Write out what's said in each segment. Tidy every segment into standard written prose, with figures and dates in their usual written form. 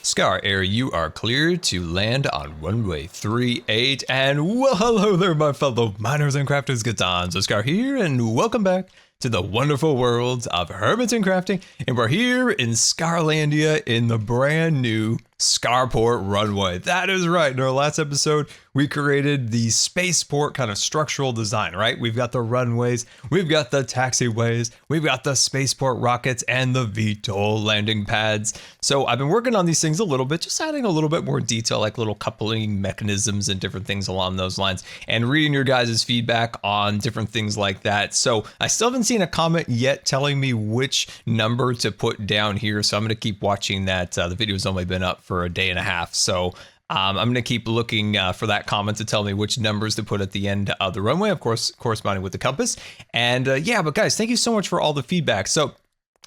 Scar Air, you are cleared to land on runway 38. And well, hello there, my fellow miners and crafters. GoodTimesWithScar here, and welcome back to the wonderful world of hermits and crafting. And we're here in Scarlandia in the brand new Scarport runway. That is right. In our last episode, we created the spaceport kind of structural design, right? We've got the runways, we've got the taxiways, we've got the spaceport rockets and the VTOL landing pads. So I've been working on these things a little bit, just adding a little bit more detail, like little coupling mechanisms and different things along those lines, and reading your guys' feedback on different things like that. So I still haven't seen a comment yet telling me which number to put down here. So I'm going to keep watching that. The video's only been up for a day and a half. So I'm going to keep looking for that comment to tell me which numbers to put at the end of the runway, of course, corresponding with the compass. And yeah, but guys, thank you so much for all the feedback. So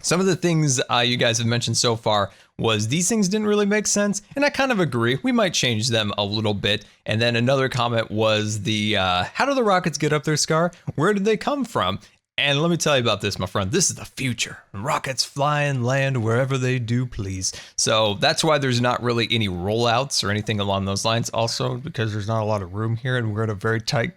some of the things you guys have mentioned so far was these things didn't really make sense. And I kind of agree. We might change them a little bit. And then another comment was the how do the rockets get up there, Scar? Where did they come from? And let me tell you about this, my friend. This is the future. Rockets fly and land wherever they do please. So that's why there's not really any rollouts or anything along those lines. Also, because there's not a lot of room here and we're in a very tight,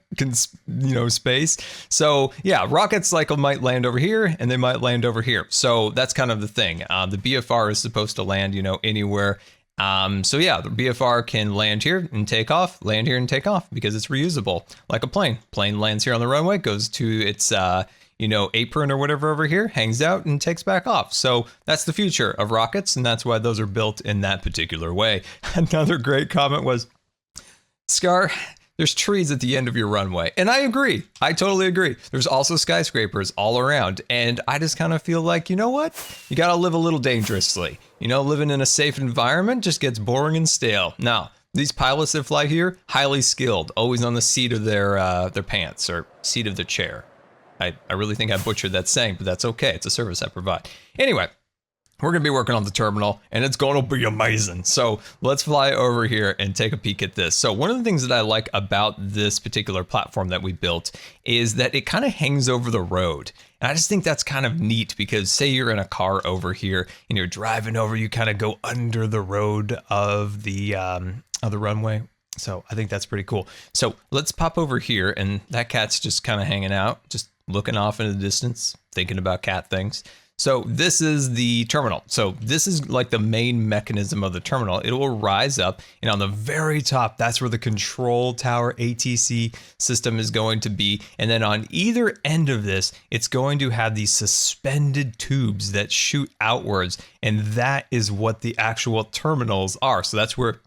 space. So yeah, rockets might land over here and they might land over here. So that's kind of the thing. The BFR is supposed to land, anywhere. So yeah, the BFR can land here and take off, land here and take off because it's reusable, like a plane. Plane lands here on the runway, goes to its apron or whatever over here, hangs out and takes back off. So that's the future of rockets, and that's why those are built in that particular way. Another great comment was, Scar, there's trees at the end of your runway. And I agree. I totally agree. There's also skyscrapers all around. And I just kind of feel like, you know what? You got to live a little dangerously. Living in a safe environment just gets boring and stale. Now, these pilots that fly here, highly skilled, always on the seat of their pants or seat of their chair. I really think I butchered that saying, but that's okay. It's a service I provide. Anyway, we're going to be working on the terminal, and it's going to be amazing. So let's fly over here and take a peek at this. So one of the things that I like about this particular platform that we built is that it kind of hangs over the road. And I just think that's kind of neat because say you're in a car over here and you're driving over, you kind of go under the road of the runway. So I think that's pretty cool. So let's pop over here, and that cat's just kind of hanging out, just looking off in the distance, thinking about cat things. So this is the terminal. So this is like the main mechanism of the terminal. It will rise up, and on the very top, that's where the control tower ATC system is going to be. And then on either end of this, it's going to have these suspended tubes that shoot outwards. And that is what the actual terminals are. So that's where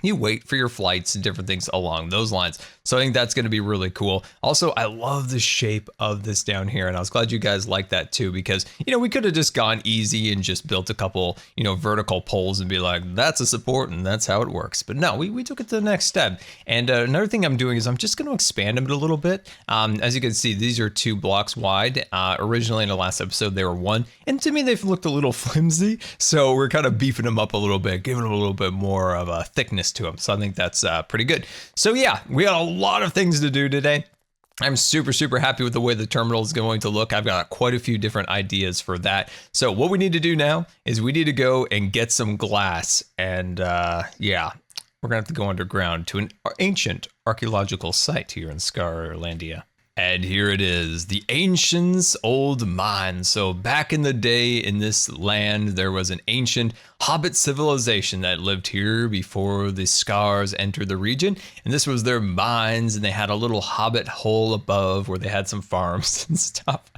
you wait for your flights and different things along those lines. So I think that's going to be really cool. Also, I love the shape of this down here, and I was glad you guys liked that too, because, we could have just gone easy and just built a couple, vertical poles and be like, that's a support and that's how it works. But no, we took it to the next step. And another thing I'm doing is I'm just going to expand them a little bit. As you can see, these are 2 blocks wide. Originally in the last episode, they were 1. And to me, they've looked a little flimsy. So we're kind of beefing them up a little bit, giving them a little bit more of a thickness to them. So I think that's pretty good. So yeah, we got a lot of things to do today. I'm super happy with the way the terminal is going to look. I've got quite a few different ideas for that. So what we need to do now is we need to go and get some glass. And yeah, we're gonna have to go underground to an ancient archaeological site here in Scarlandia. And here it is, the Ancients' Old Mine. So back in the day in this land, there was an ancient Hobbit civilization that lived here before the Scars entered the region. And this was their mines, and they had a little Hobbit hole above where they had some farms and stuff.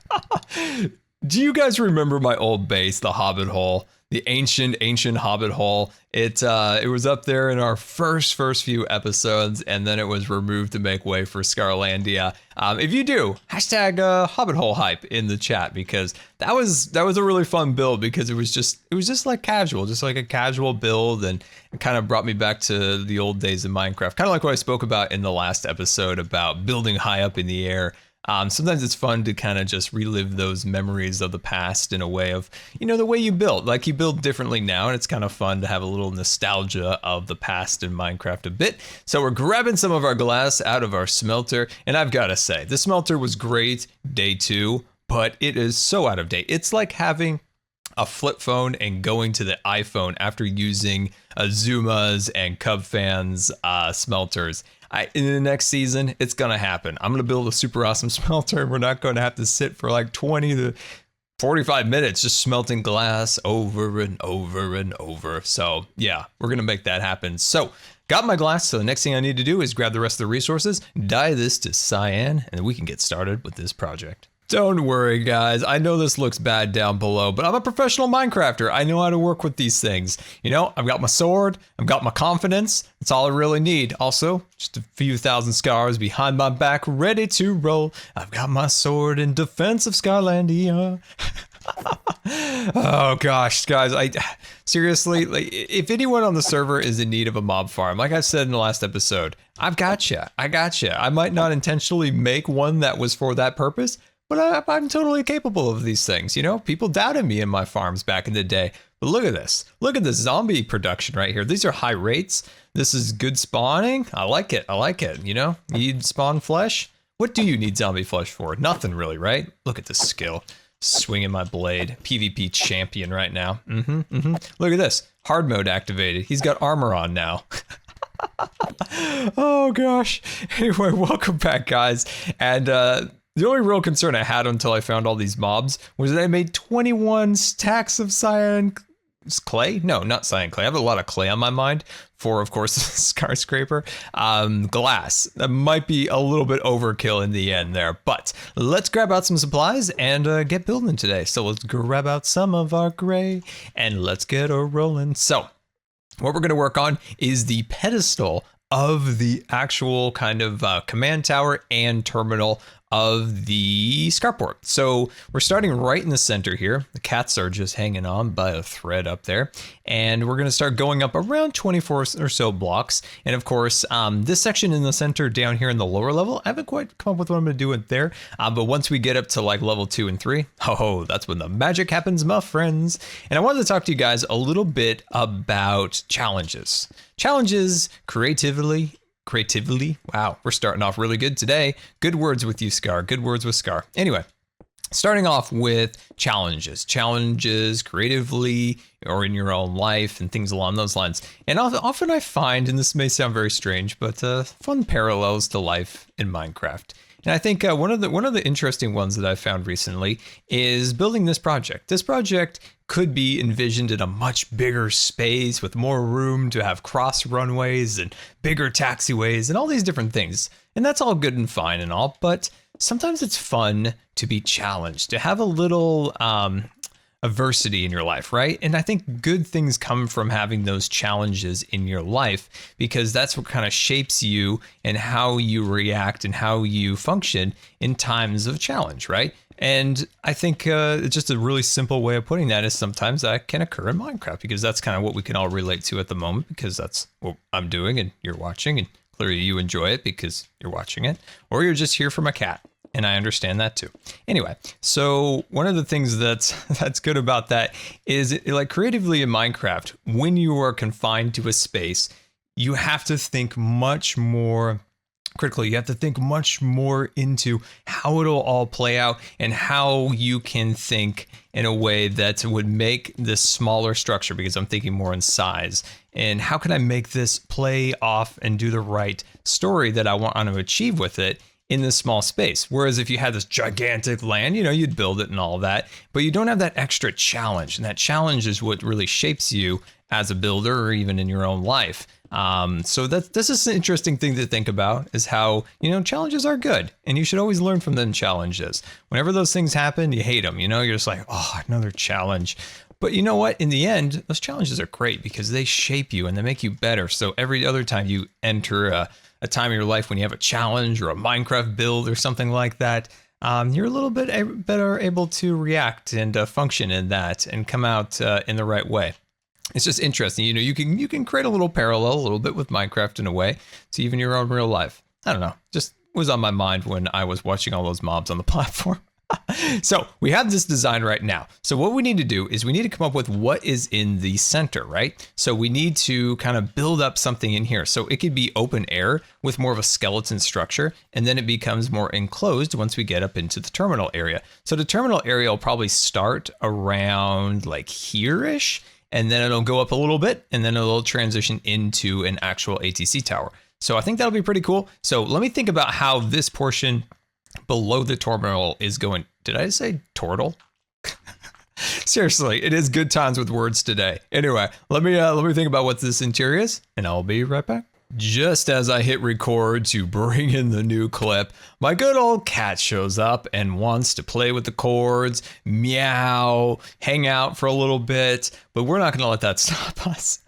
Do you guys remember my old base, the Hobbit hole? The ancient Hobbit hole. It was up there in our first few episodes, and then it was removed to make way for Scarlandia. If you do, hashtag Hobbit hole hype in the chat, because that was a really fun build, because it was just like casual, just like a casual build, and it kind of brought me back to the old days of Minecraft, kind of like what I spoke about in the last episode about building high up in the air. Sometimes it's fun to kind of just relive those memories of the past in a way of, the way you build. Like, you build differently now, and it's kind of fun to have a little nostalgia of the past in Minecraft a bit. So we're grabbing some of our glass out of our smelter, and I've got to say, the smelter was great day 2, but it is so out of date. It's like having a flip phone and going to the iPhone after using Azuma's and Cub Fans smelters. In the next season, it's going to happen. I'm going to build a super awesome smelter, and we're not going to have to sit for like 20 to 45 minutes just smelting glass over and over and over. So yeah, we're going to make that happen. So got my glass. So the next thing I need to do is grab the rest of the resources, dye this to cyan, and then we can get started with this project. Don't worry, guys. I know this looks bad down below, but I'm a professional Minecrafter. I know how to work with these things. You know, I've got my sword. I've got my confidence. That's all I really need. Also, just a few thousand scars behind my back, ready to roll. I've got my sword in defense of Skylandia. Oh gosh, guys, seriously, like, if anyone on the server is in need of a mob farm, like I said in the last episode, I gotcha. I might not intentionally make one that was for that purpose, but I'm totally capable of these things. You know, people doubted me in my farms back in the day. But look at this. Look at this zombie production right here. These are high rates. This is good spawning. I like it. You know, you need spawn flesh. What do you need zombie flesh for? Nothing really, right? Look at this skill. Swinging my blade. PvP champion right now. Look at this. Hard mode activated. He's got armor on now. Oh gosh. Anyway, welcome back, guys. And the only real concern I had until I found all these mobs was that I made 21 stacks of cyan clay. No, not cyan clay. I have a lot of clay on my mind for, of course, skyscraper. Glass. That might be a little bit overkill in the end there, but let's grab out some supplies and get building today. So let's grab out some of our gray and let's get a rolling. So what we're going to work on is the pedestal of the actual kind of command tower and terminal of the Scarport. So we're starting right in the center here. The cats are just hanging on by a thread up there. And we're going to start going up around 24 or so blocks. And of course, this section in the center down here in the lower level, I haven't quite come up with what I'm going to do with there. But once we get up to like level 2 and 3, oh, that's when the magic happens, my friends. And I wanted to talk to you guys a little bit about challenges. Challenges creatively. Wow, we're starting off really good today. Good words with you, Scar. Good words with Scar. Anyway, starting off with challenges. Challenges creatively or in your own life and things along those lines. And often I find, and this may sound very strange, but fun parallels to life in Minecraft. And I think one of the interesting ones that I've found recently is building this project. This project could be envisioned in a much bigger space with more room to have cross runways and bigger taxiways and all these different things. And that's all good and fine and all, but sometimes it's fun to be challenged, to have a little adversity in your life, right? And I think good things come from having those challenges in your life, because that's what kind of shapes you and how you react and how you function in times of challenge, right? And I think just a really simple way of putting that is sometimes that can occur in Minecraft, because that's kind of what we can all relate to at the moment, because that's what I'm doing and you're watching, and clearly you enjoy it because you're watching it, or you're just here for my cat. And I understand that too. Anyway, so one of the things that's good about that is like creatively in Minecraft, when you are confined to a space, you have to think much more critically. You have to think much more into how it'll all play out and how you can think in a way that would make this smaller structure, because I'm thinking more in size. And how can I make this play off and do the right story that I want to achieve with it in this small space? Whereas if you had this gigantic land, you know, you'd build it and all that, but you don't have that extra challenge. And that challenge is what really shapes you as a builder or even in your own life. So this is an interesting thing to think about, is how, you know, challenges are good and you should always learn from them challenges. Whenever those things happen, you hate them, you know, you're just like, oh, another challenge. But you know what? In the end, those challenges are great because they shape you and they make you better. So every other time you enter a time in your life when you have a challenge or a Minecraft build or something like that, you're a little bit better able to react and function in that and come out in the right way. It's just interesting, you know, you can create a little parallel a little bit with Minecraft in a way to even your own real life. I don't know, just was on my mind when I was watching all those mobs on the platform. So we have this design right now. So what we need to do is we need to come up with what is in the center, right? So we need to kind of build up something in here. So it could be open air with more of a skeleton structure, and then it becomes more enclosed once we get up into the terminal area. So the terminal area will probably start around like here-ish, and then it'll go up a little bit, and then it'll transition into an actual ATC tower. So I think that'll be pretty cool. So let me think about how this portion below the terminal is going. Did I say turtle? Seriously, it is good times with words today. Anyway, let me think about what this interior is, and I'll be right back. Just as I hit record to bring in the new clip, my good old cat shows up and wants to play with the cords, meow, hang out for a little bit, but we're not going to let that stop us.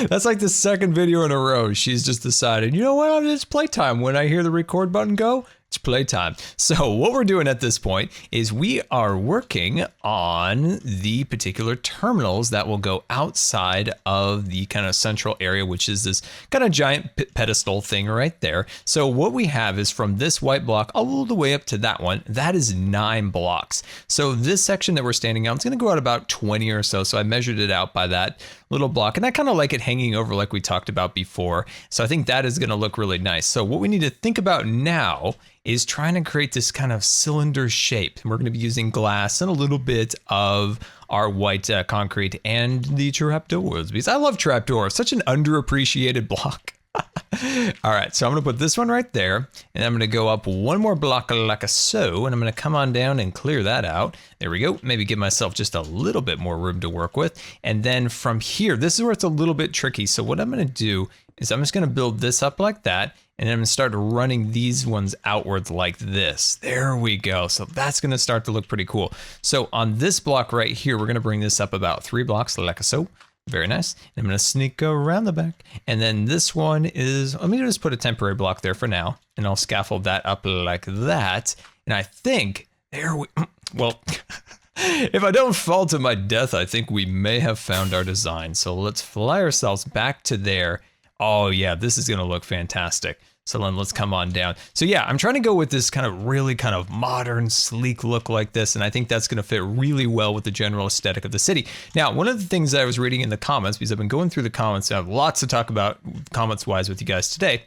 That's like the second video in a row. She's just decided, you know what, it's playtime. When I hear the record button go, it's playtime. So what we're doing at this point is we are working on the particular terminals that will go outside of the kind of central area, which is this kind of giant pedestal thing right there. So what we have is from this white block all the way up to that one, that is 9 blocks. So this section that we're standing on, it's going to go out about 20 or so. So I measured it out by that little block, and I kind of like it hanging over like we talked about before. So I think that is going to look really nice. So what we need to think about now is trying to create this kind of cylinder shape. And we're going to be using glass and a little bit of our white concrete and the trapdoors, because I love trapdoors, such an underappreciated block. All right, so I'm going to put this one right there, and I'm going to go up one more block like so, and I'm going to come on down and clear that out. There we go. Maybe give myself just a little bit more room to work with. And then from here, this is where it's a little bit tricky. So what I'm going to do is I'm just going to build this up like that, and then I'm going to start running these ones outwards like this. There we go. So that's going to start to look pretty cool. So on this block right here, we're going to bring this up about 3 blocks like so. Very nice. And I'm going to sneak around the back. And then this one is, let me just put a temporary block there for now, and I'll scaffold that up like that. And I think there we, well, if I don't fall to my death, I think we may have found our design. So let's fly ourselves back to there. Oh yeah, this is going to look fantastic. So then let's come on down. So yeah, I'm trying to go with this kind of really kind of modern, sleek look like this. And I think that's going to fit really well with the general aesthetic of the city. Now, one of the things that I was reading in the comments, because I've been going through the comments, and I have lots to talk about comments wise with you guys today,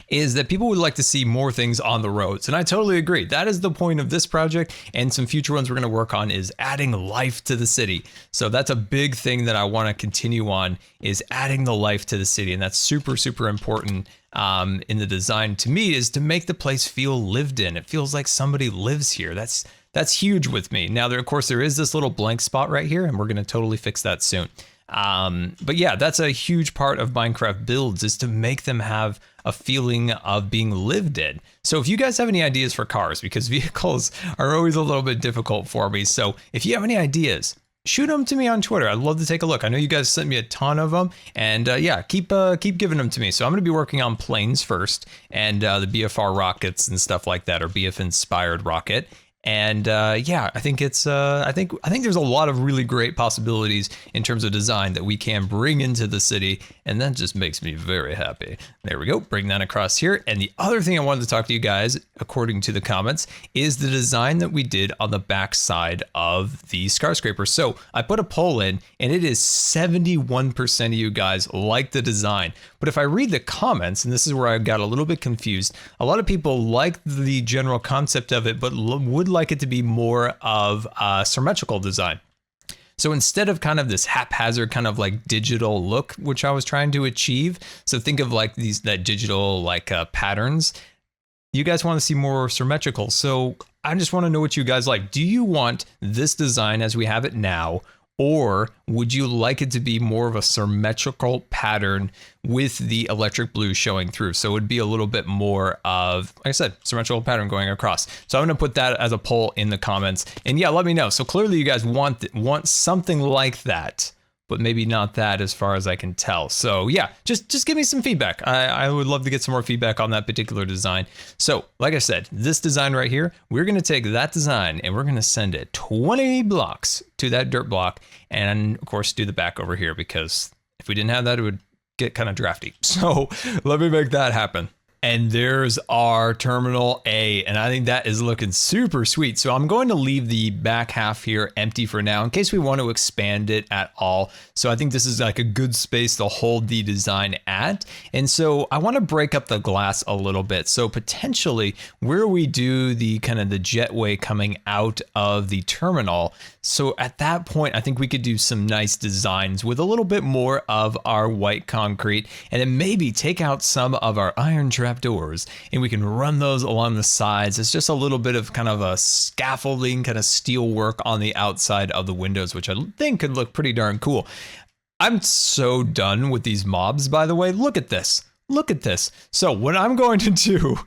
is that people would like to see more things on the roads. And I totally agree. That is the point of this project, and some future ones we're going to work on is adding life to the city. So that's a big thing that I want to continue on, is adding the life to the city. And that's super, super important in the design to me, is to make the place feel lived in. It feels like somebody lives here. That's huge with me. Now, of course, there is this little blank spot right here, and we're going to totally fix that soon. But yeah, that's a huge part of Minecraft builds, is to make them have a feeling of being lived in. So if you guys have any ideas for cars, because vehicles are always a little bit difficult for me. So if you have any ideas, shoot them to me on Twitter. I'd love to take a look. I know you guys sent me a ton of them, and yeah, keep giving them to me. So I'm going to be working on planes first, and the BFR rockets and stuff like that, or BF inspired rocket. And yeah, I think it's I think there's a lot of really great possibilities in terms of design that we can bring into the city, and that just makes me very happy. There we go, bring that across here. And the other thing I wanted to talk to you guys, according to the comments, is the design that we did on the back side of the skyscraper. So I put a poll in, and it is 71% of you guys like the design. But if I read the comments, and this is where I got a little bit confused, a lot of people like the general concept of it, but would like it to be more of a symmetrical design. So instead of kind of this haphazard kind of like digital look, which I was trying to achieve, so think of like that digital like patterns, you guys want to see more symmetrical. So I just want to know what you guys like. Do you want this design as we have it now, or would you like it to be more of a symmetrical pattern with the electric blue showing through? So it would be a little bit more of, like I said, symmetrical pattern going across. So I'm going to put that as a poll in the comments. And yeah, let me know. So clearly you guys want something like that, but maybe not that as far as I can tell. So yeah, just give me some feedback. I would love to get some more feedback on that particular design. So like I said, this design right here, we're going to take that design and we're going to send it 20 blocks to that dirt block, and of course do the back over here, because if we didn't have that, it would get kind of drafty. So let me make that happen. And there's our Terminal A, and I think that is looking super sweet. So I'm going to leave the back half here empty for now in case we want to expand it at all. So I think this is like a good space to hold the design at. And so I want to break up the glass a little bit. So potentially where we do the kind of the jetway coming out of the terminal. So at that point, I think we could do some nice designs with a little bit more of our white concrete, and then maybe take out some of our iron trapdoors, and we can run those along the sides. It's just a little bit of kind of a scaffolding, kind of steel work on the outside of the windows, which I think could look pretty darn cool. I'm so done with these mobs, by the way. Look at this. Look at this. So what I'm going to do,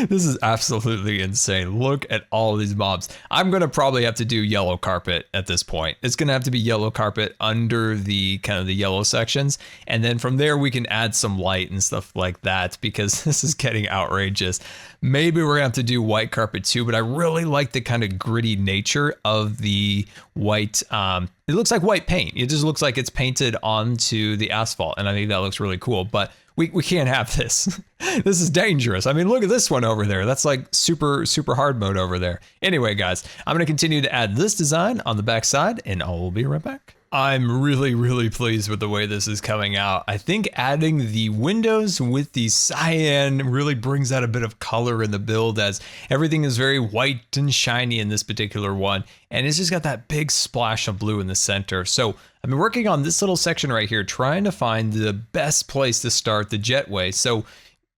this is absolutely insane. Look at all these mobs. I'm going to probably have to do yellow carpet at this point. It's going to have to be yellow carpet under the kind of the yellow sections. And then from there, we can add some light and stuff like that, because this is getting outrageous. Maybe we're going to have to do white carpet too, but I really like the kind of gritty nature of the white. It looks like white paint. It just looks like it's painted onto the asphalt. And I think that looks really cool, but we can't have this. This is dangerous. I mean, look at this one over there. That's like super hard mode over there. Anyway, guys, I'm going to continue to add this design on the back side, and I'll be right back. I'm really pleased with the way this is coming out. I think adding the windows with the cyan really brings out a bit of color in the build, as everything is very white and shiny in this particular one. And it's just got that big splash of blue in the center. So I've been working on this little section right here, trying to find the best place to start the jetway. So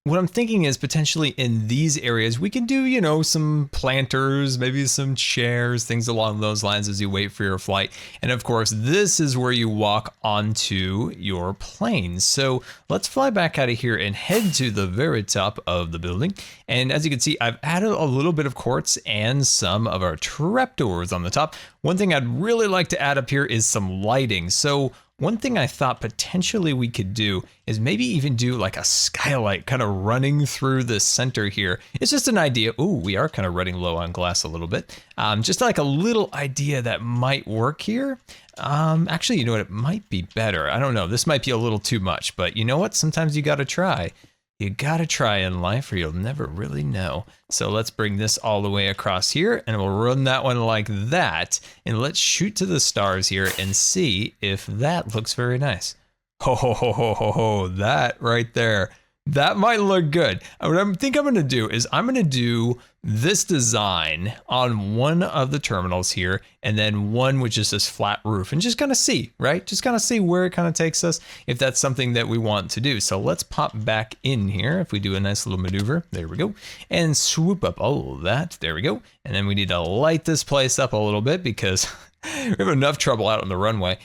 what I'm thinking is potentially in these areas, we can do, you know, some planters, maybe some chairs, things along those lines as you wait for your flight. And of course, this is where you walk onto your plane. So let's fly back out of here and head to the very top of the building. And as you can see, I've added a little bit of quartz and some of our trapdoors on the top. One thing I'd really like to add up here is some lighting. So one thing I thought potentially we could do is maybe even do like a skylight kind of running through the center here. It's just an idea. Ooh, we are kind of running low on glass a little bit. Just like a little idea that might work here. Actually, you know what? It might be better. I don't know. This might be a little too much, but you know what? Sometimes you got to try. You gotta try in life or you'll never really know. So let's bring this all the way across here, and we'll run that one like that. And let's shoot to the stars here and see if that looks very nice. Ho, that right there. That might look good. What I think I'm gonna do is I'm gonna do this design on one of the terminals here, and then one which is this flat roof, and just kind of see, right? Just kind of see where it kind of takes us, if that's something that we want to do. So let's pop back in here. If we do a nice little maneuver, there we go, and swoop up all of that, there we go. And then we need to light this place up a little bit because we have enough trouble out on the runway.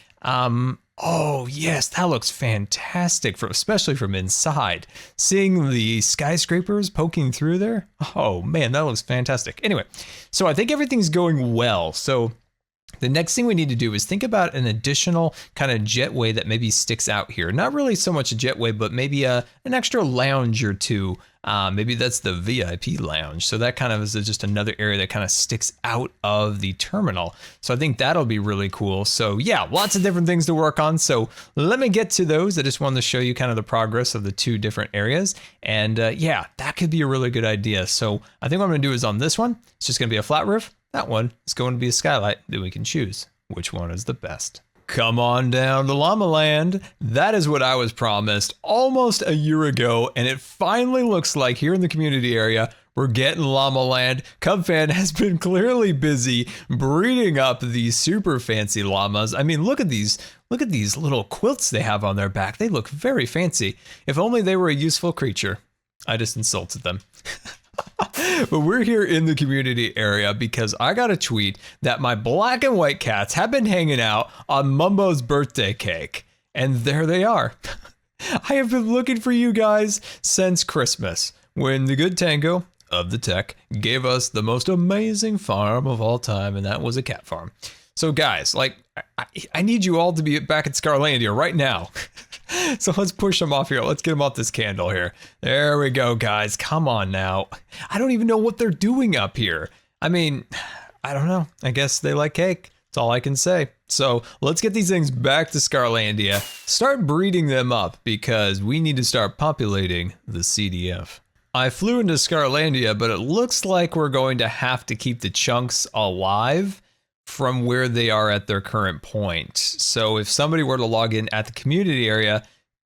Oh yes, that looks fantastic, especially from inside. Seeing the skyscrapers poking through there. Oh man, that looks fantastic. Anyway, so I think everything's going well. So the next thing we need to do is think about an additional kind of jetway that maybe sticks out here. Not really so much a jetway, but maybe an extra lounge or two. Maybe that's the VIP lounge. So that kind of is just another area that kind of sticks out of the terminal. So I think that'll be really cool. So yeah, lots of different things to work on. So let me get to those. I just wanted to show you kind of the progress of the two different areas. And yeah, that could be a really good idea. So I think what I'm gonna do is on this one, it's just gonna be a flat roof. That one is going to be a skylight. Then we can choose which one is the best. Come on down to Llama Land. That is what I was promised almost a year ago, and it finally looks like here in the community area, we're getting Llama Land. CubFan has been clearly busy breeding up these super fancy llamas. I mean, look at these little quilts they have on their back. They look very fancy. If only they were a useful creature. I just insulted them. But we're here in the community area because I got a tweet that my black and white cats have been hanging out on Mumbo's birthday cake. And there they are. I have been looking for you guys since Christmas, when the good Tango of the tech gave us the most amazing farm of all time, and that was a cat farm. So guys, like, I need you all to be back at Scarlandia right now. So let's push them off here. Let's get them off this candle here. There we go, guys. Come on now. I don't even know what they're doing up here. I mean, I don't know. I guess they like cake. That's all I can say. So let's get these things back to Scarlandia, start breeding them up because we need to start populating the CDF. I flew into Scarlandia, but it looks like we're going to have to keep the chunks alive from where they are at their current point. So if somebody were to log in at the community area,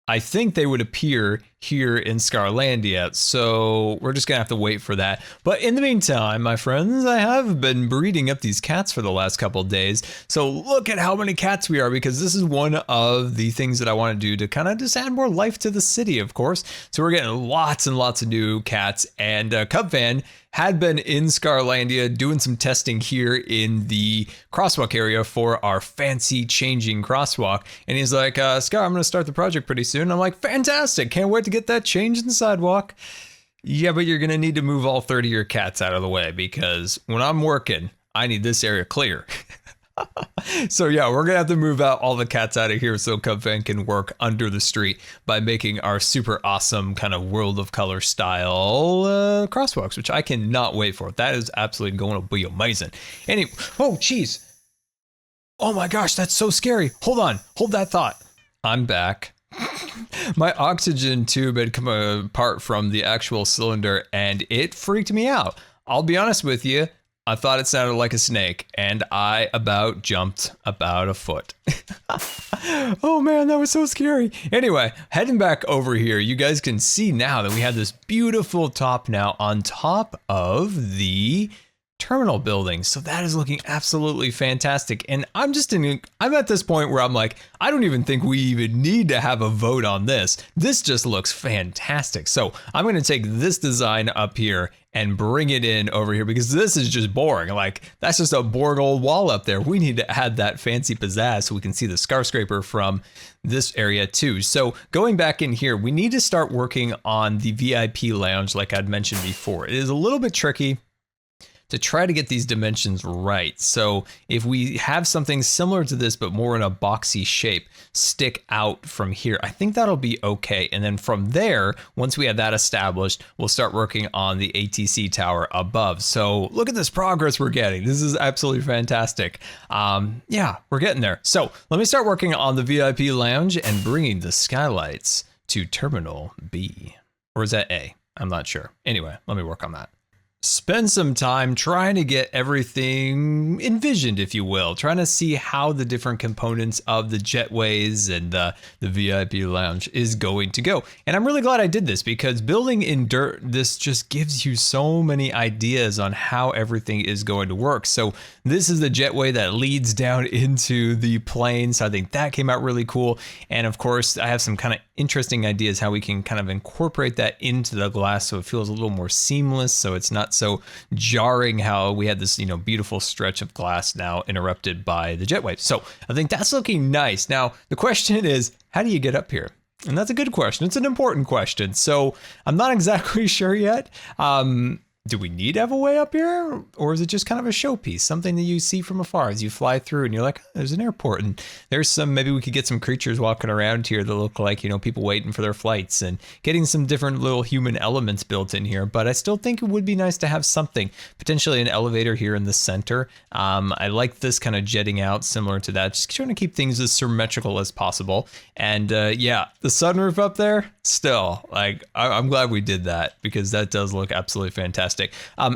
I think they would appear here in Scarlandia, so we're just gonna have to wait for that. But in the meantime, my friends, I have been breeding up these cats for the last couple of days. So look at how many cats we are, because this is one of the things that I want to do to kind of just add more life to the city, of course. So we're getting lots and lots of new cats, and CubFan had been in Scarlandia doing some testing here in the crosswalk area for our fancy changing crosswalk. And he's like, Scar, I'm gonna start the project pretty soon. I'm like, fantastic, can't wait to get that change in the sidewalk. Yeah, but you're gonna need to move all 30 of your cats out of the way because when I'm working, I need this area clear. So yeah, we're gonna have to move out all the cats out of here so CubFan can work under the street by making our super awesome kind of World of Color style crosswalks, which I cannot wait for. That is absolutely going to be amazing. Anyway, oh geez. Oh my gosh, that's so scary. Hold on, hold that thought. I'm back. My oxygen tube had come apart from the actual cylinder and it freaked me out. I'll be honest with you. I thought it sounded like a snake, and I about jumped about a foot. Oh man, that was so scary. Anyway, heading back over here, you guys can see now that we have this beautiful top now on top of the terminal building. So that is looking absolutely fantastic. And I'm at this point where I'm like, I don't even think we even need to have a vote on this. This just looks fantastic. So I'm going to take this design up here and bring it in over here because this is just boring. Like, that's just a boring old wall up there. We need to add that fancy pizzazz so we can see the skyscraper from this area too. So going back in here, we need to start working on the VIP lounge like I'd mentioned before. It is a little bit tricky to try to get these dimensions right. So if we have something similar to this, but more in a boxy shape, stick out from here, I think that'll be okay. And then from there, once we have that established, we'll start working on the ATC tower above. So look at this progress we're getting. This is absolutely fantastic. Yeah, we're getting there. So let me start working on the VIP lounge and bringing the skylights to Terminal B. Or is that A? I'm not sure. Anyway, let me work on that. Spend some time trying to get everything envisioned, if you will, trying to see how the different components of the jetways and the VIP lounge is going to go. And I'm really glad I did this because building in dirt, this just gives you so many ideas on how everything is going to work. So this is the jetway that leads down into the plane. So I think that came out really cool. And of course, I have some kind of interesting ideas how we can kind of incorporate that into the glass so it feels a little more seamless, so it's not so jarring how we had this, beautiful stretch of glass now interrupted by the jetway. So I think that's looking nice. Now, the question is, how do you get up here? And that's a good question. It's an important question. So I'm not exactly sure yet. Do we need to have a way up here? Or is it just kind of a showpiece, something that you see from afar as you fly through and you're like, oh, there's an airport and there's maybe we could get some creatures walking around here that look like, people waiting for their flights and getting some different little human elements built in here. But I still think it would be nice to have something, potentially an elevator here in the center. I like this kind of jetting out similar to that, just trying to keep things as symmetrical as possible. And yeah, the sunroof up there, still, like, I'm glad we did that because that does look absolutely fantastic.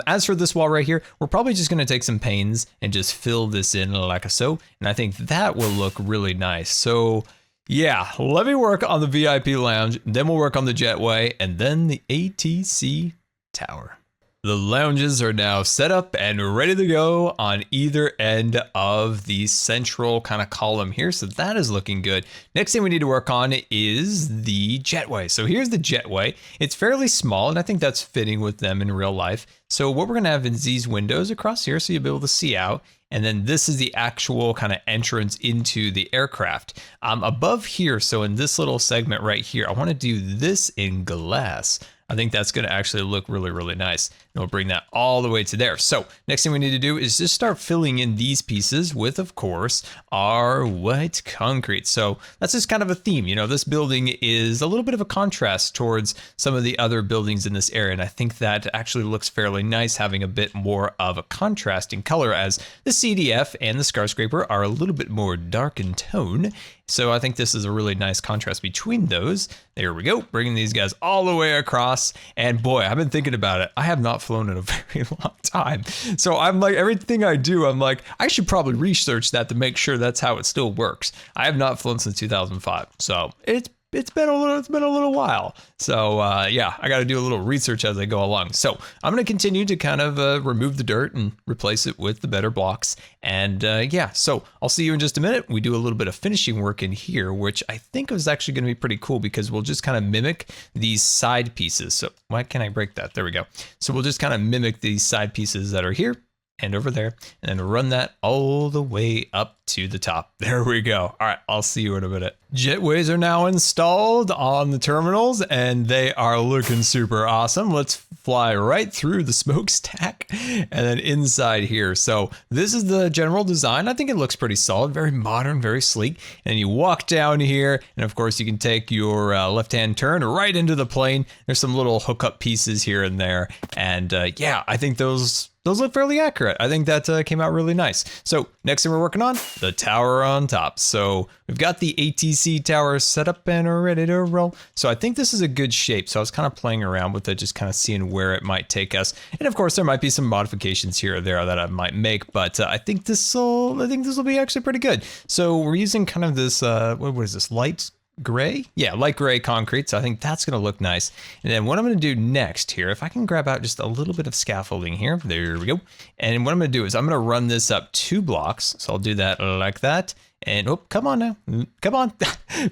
As for this wall right here, we're probably just going to take some panes and just fill this in like so. And I think that will look really nice. So yeah, let me work on the VIP lounge, then we'll work on the jetway and then the ATC tower. The lounges are now set up and ready to go on either end of the central kind of column here. So that is looking good. Next thing we need to work on is the jetway. So here's the jetway. It's fairly small and I think that's fitting with them in real life. So what we're going to have is these windows across here so you'll be able to see out. And then this is the actual kind of entrance into the aircraft. Above here, so in this little segment right here, I want to do this in glass. I think that's going to actually look really, really nice. And we'll bring that all the way to there. So next thing we need to do is just start filling in these pieces with, of course, our white concrete. So that's just kind of a theme. This building is a little bit of a contrast towards some of the other buildings in this area. And I think that actually looks fairly nice having a bit more of a contrasting color as this CDF and the skyscraper are a little bit more dark in tone, so I think this is a really nice contrast between those. There we go, bringing these guys all the way across. And boy, I've been thinking about it. I have not flown in a very long time. So I'm like, everything I do, I'm like, I should probably research that to make sure that's how it still works. I have not flown since 2005, so it's been a little while. So yeah, I got to do a little research as I go along. So I'm going to continue to kind of remove the dirt and replace it with the better blocks. And yeah, so I'll see you in just a minute. We do a little bit of finishing work in here, which I think is actually going to be pretty cool because we'll just kind of mimic these side pieces. So why can't I break that? There we go. So we'll just kind of mimic these side pieces that are here and over there, and then run that all the way up to the top. There we go. All right, I'll see you in a minute. Jetways are now installed on the terminals, and they are looking super awesome. Let's fly right through the smokestack and then inside here. So this is the general design. I think it looks pretty solid, very modern, very sleek. And you walk down here, and of course you can take your left-hand turn right into the plane. There's some little hookup pieces here and there. And yeah, I think those look fairly accurate. I think that came out really nice. So next thing we're working on, the tower on top. So we've got the ATC tower set up and ready to roll. So I think this is a good shape. So I was kind of playing around with it, just kind of seeing where it might take us. And of course there might be some modifications here or there that I might make, but I think this will be actually pretty good. So we're using kind of this, what is this, light gray? Yeah, light gray concrete. So I think that's going to look nice. And then what I'm going to do next here, if I can grab out just a little bit of scaffolding here, there we go. And what I'm going to do is I'm going to run this up 2 blocks. So I'll do that like that. And oh, come on now, come on.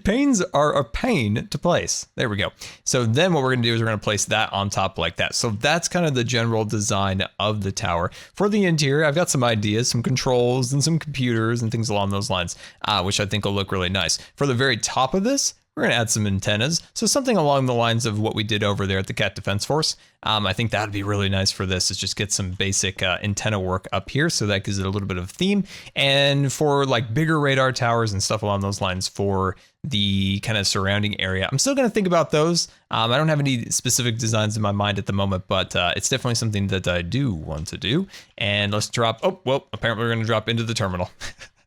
Panes are a pain to place. There we go. So then what we're gonna do is we're gonna place that on top like that. So that's kind of the general design of the tower. For the interior, I've got some ideas, some controls and some computers and things along those lines, which I think will look really nice. For the very top of this, we're going to add some antennas. So something along the lines of what we did over there at the Cat Defense Force. I think that'd be really nice for this, is just get some basic antenna work up here. So that gives it a little bit of theme. And for like bigger radar towers and stuff along those lines for the kind of surrounding area, I'm still going to think about those. I don't have any specific designs in my mind at the moment, but it's definitely something that I do want to do. And let's drop, oh, well, apparently we're going to drop into the terminal.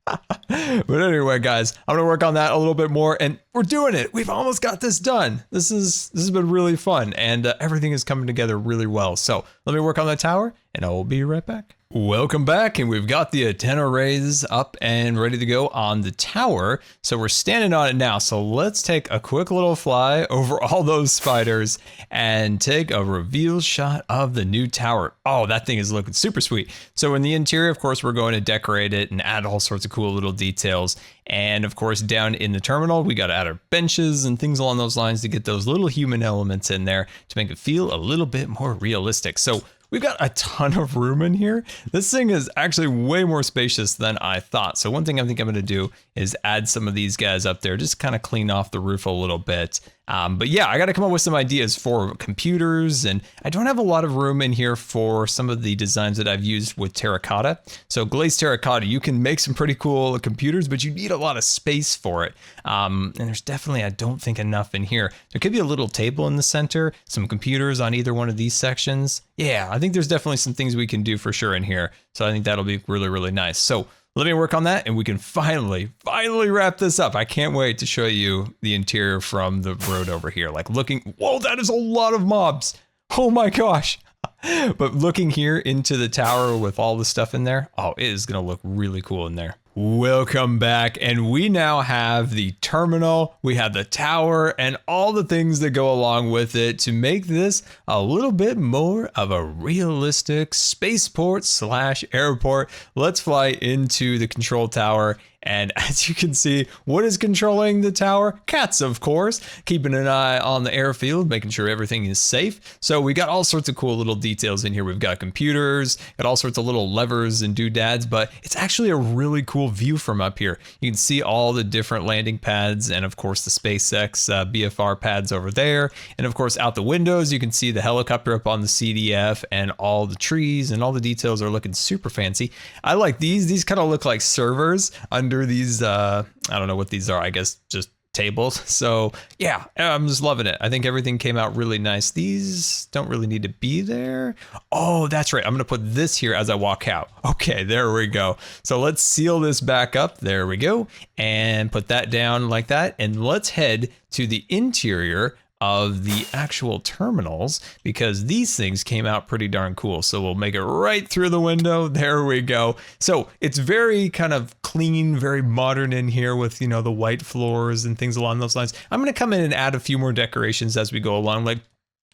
But anyway, guys, I'm gonna work on that a little bit more, and we're doing it. We've almost got this done. This has been really fun, and everything is coming together really well. So let me work on that tower, and I will be right back. Welcome back, and we've got the antenna arrays up and ready to go on the tower. So we're standing on it now. So let's take a quick little fly over all those spiders and take a reveal shot of the new tower. Oh, that thing is looking super sweet. So in the interior, of course, we're going to decorate it and add all sorts of cool little details. And of course, down in the terminal, we got to add our benches and things along those lines to get those little human elements in there to make it feel a little bit more realistic. So we've got a ton of room in here. This thing is actually way more spacious than I thought. So one thing I think I'm going to do is add some of these guys up there, just kind of clean off the roof a little bit. But yeah, I got to come up with some ideas for computers, and I don't have a lot of room in here for some of the designs that I've used with terracotta. So glazed terracotta, you can make some pretty cool computers, but you need a lot of space for it. And there's definitely, I don't think, enough in here. There could be a little table in the center, some computers on either one of these sections. Yeah, I think there's definitely some things we can do for sure in here. So I think that'll be really, really nice. So let me work on that, and we can finally wrap this up. I can't wait to show you the interior from the road over here. Like looking, whoa, that is a lot of mobs. Oh my gosh. But looking here into the tower with all the stuff in there, oh, it is going to look really cool in there. Welcome back, and we now have the terminal, we have the tower, and all the things that go along with it to make this a little bit more of a realistic spaceport slash airport. Let's fly into the control tower. And as you can see, what is controlling the tower? Cats, of course, keeping an eye on the airfield, making sure everything is safe. So we got all sorts of cool little details in here. We've got computers, got all sorts of little levers and doodads, but it's actually a really cool view from up here. You can see all the different landing pads, and of course the SpaceX BFR pads over there. And of course out the windows, you can see the helicopter up on the CDF, and all the trees, and all the details are looking super fancy. I like these. These kind of look like servers under these, I don't know what these are, I guess just tables. So yeah, I'm just loving it. I think everything came out really nice. These don't really need to be there. Oh, that's right. I'm gonna put this here as I walk out. Okay, there we go. So let's seal this back up. There we go. And put that down like that. And let's head to the interior of the actual terminals, because these things came out pretty darn cool. So we'll make it right through the window. There we go. So it's very kind of clean, very modern in here with, you know, the white floors and things along those lines. I'm going to come in and add a few more decorations as we go along. Like,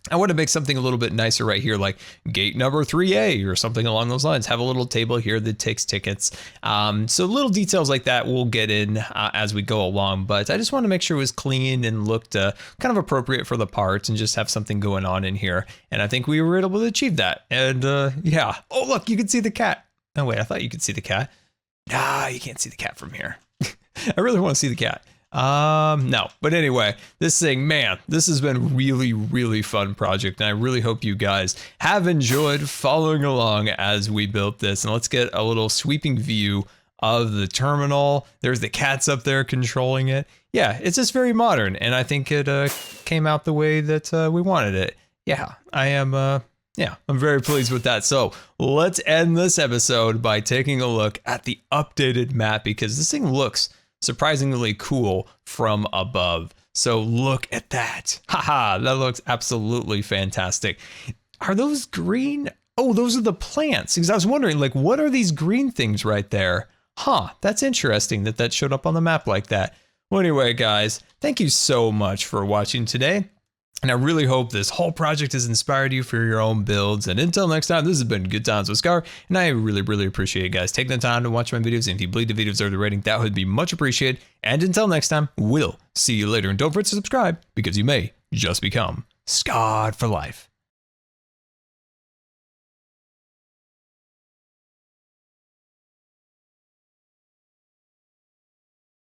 I want to make something a little bit nicer right here, like gate number 3A or something along those lines. Have a little table here that takes tickets. So little details like that we'll get in as we go along. But I just want to make sure it was clean and looked kind of appropriate for the parts and just have something going on in here. And I think we were able to achieve that. And yeah. Oh, look, you can see the cat. Oh, wait, I thought you could see the cat. Nah, you can't see the cat from here. I really want to see the cat. No, but anyway, this thing, man, this has been really, really fun project. And I really hope you guys have enjoyed following along as we built this. And let's get a little sweeping view of the terminal. There's the cats up there controlling it. Yeah, it's just very modern. And I think it came out the way that we wanted it. Yeah, I am, yeah, I'm very pleased with that. So let's end this episode by taking a look at the updated map, because this thing looks surprisingly cool from above. So look at that. Haha, that looks absolutely fantastic. Are those green? Oh, those are the plants. Because I was wondering, like, what are these green things right there? Huh, that's interesting that that showed up on the map like that. Well, anyway, guys, thank you so much for watching today. And I really hope this whole project has inspired you for your own builds. And until next time, this has been Good Times with Scar. And I really, really appreciate you guys taking the time to watch my videos. And if you believe the videos deserve the rating, that would be much appreciated. And until next time, we'll see you later. And don't forget to subscribe, because you may just become scarred for life.